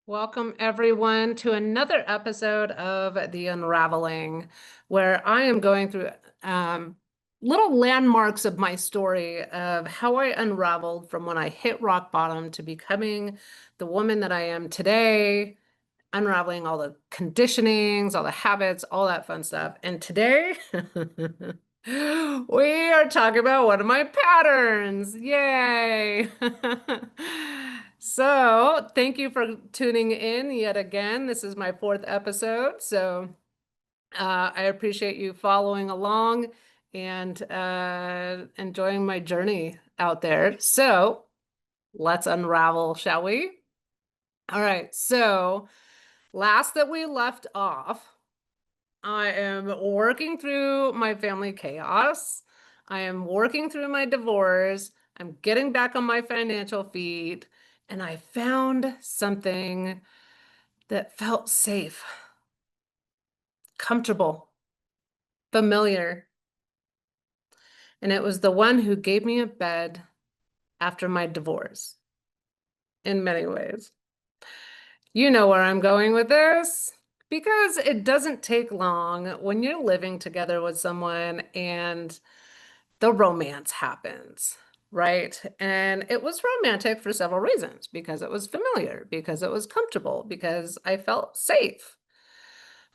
Welcome, everyone, to another episode of The Unraveling, where I am going through um, little landmarks of my story of how I unraveled from when I hit rock bottom to becoming the woman that I am today, unraveling all the conditionings, all the habits, all that fun stuff. And today, we are talking about one of my patterns. Yay! So, thank you for tuning in yet again. This is my fourth episode. So, I appreciate you following along and enjoying my journey out there. So, let's unravel, shall we? All right. So, last that we left off, I am working through my family chaos. I am working through my divorce. I'm getting back on my financial feet. And I found something that felt safe, comfortable, familiar. And it was the one who gave me a bed after my divorce in many ways. You know where I'm going with this. Because it doesn't take long when you're living together with someone and the romance happens, right? And it was romantic for several reasons, because it was familiar, because it was comfortable, because I felt safe.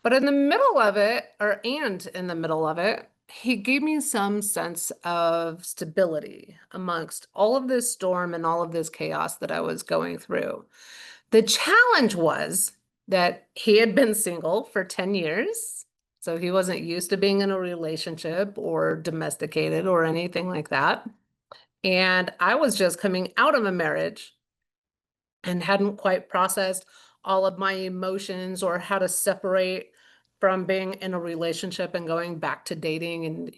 But in the middle of it, in the middle of it, he gave me some sense of stability amongst all of this storm and all of this chaos that I was going through. The challenge was that he had been single for 10 years. So he wasn't used to being in a relationship or domesticated or anything like that. And I was just coming out of a marriage and hadn't quite processed all of my emotions or how to separate from being in a relationship and going back to dating and,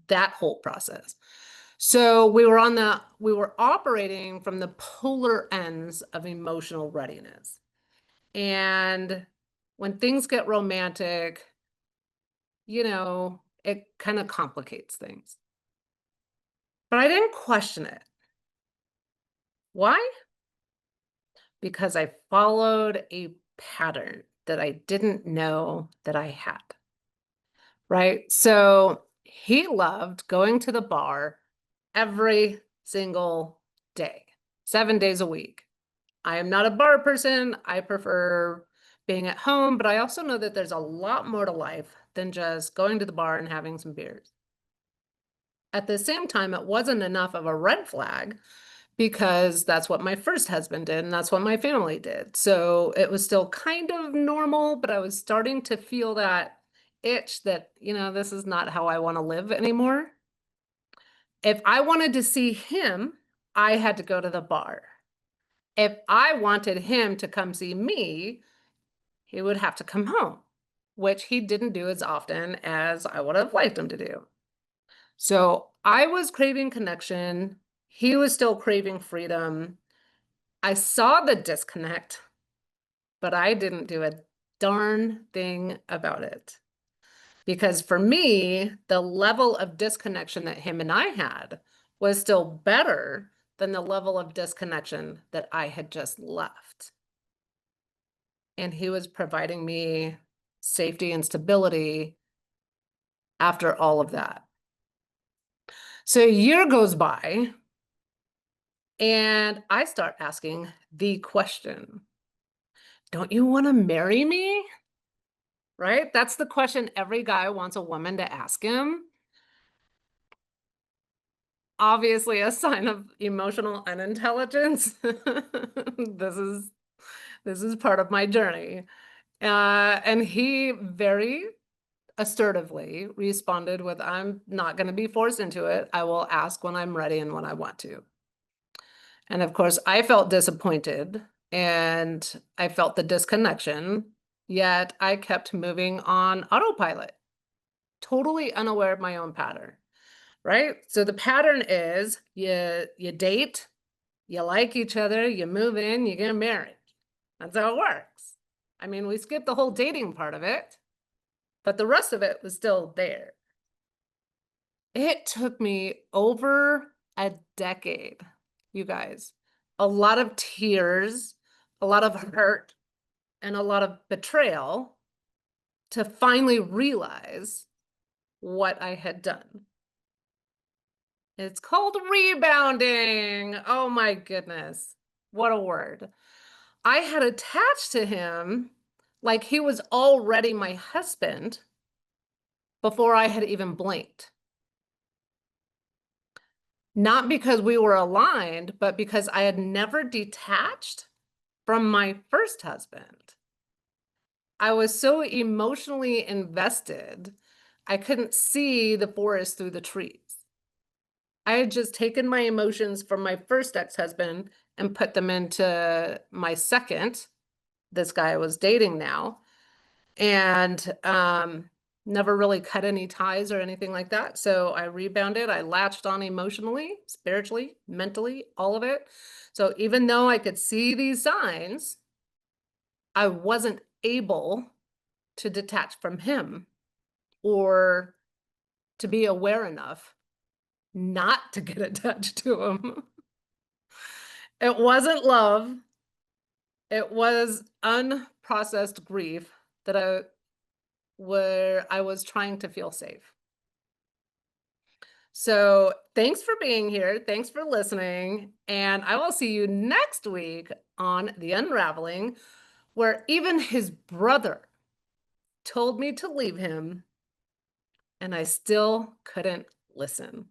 that whole process. So we were operating from the polar ends of emotional readiness. And when things get romantic, it kind of complicates things. But I didn't question it. Why? Because I followed a pattern that I didn't know that I had, right? So he loved going to the bar every single day, 7 days a week. I am not a bar person. I prefer being at home, but I also know that there's a lot more to life than just going to the bar and having some beers. At the same time, it wasn't enough of a red flag because that's what my first husband did and that's what my family did. So it was still kind of normal, but I was starting to feel that itch that, this is not how I want to live anymore. If I wanted to see him, I had to go to the bar. If I wanted him to come see me, he would have to come home, which he didn't do as often as I would have liked him to do. So I was craving connection. He was still craving freedom. I saw the disconnect, but I didn't do a darn thing about it. Because for me, the level of disconnection that him and I had was still better than the level of disconnection that I had just left. And he was providing me safety and stability after all of that. So a year goes by, and I start asking the question, don't you want to marry me? Right? That's the question every guy wants a woman to ask him. Obviously, a sign of emotional unintelligence. This is part of my journey. And he very assertively responded with, I'm not going to be forced into it. I will ask when I'm ready and when I want to. And of course, I felt disappointed and I felt the disconnection, yet I kept moving on autopilot, totally unaware of my own pattern, right? So the pattern is you date, you like each other, you move in, you get married. That's how it works. I mean, we skipped the whole dating part of it, but the rest of it was still there. It took me over a decade, you guys. A lot of tears, a lot of hurt and a lot of betrayal to finally realize what I had done. It's called rebounding. Oh my goodness. What a word. I had attached to him like he was already my husband before I had even blinked. Not because we were aligned, but because I had never detached from my first husband. I was so emotionally invested, I couldn't see the forest through the trees. I had just taken my emotions from my first ex-husband and put them into my second, this guy I was dating now, and never really cut any ties or anything like that. So I rebounded, I latched on emotionally, spiritually, mentally, all of it. So even though I could see these signs, I wasn't able to detach from him or to be aware enough not to get attached to him. It wasn't love. It was unprocessed grief that where I was trying to feel safe. So thanks for being here. Thanks for listening. And I will see you next week on The Unraveling, where even his brother told me to leave him, and I still couldn't listen.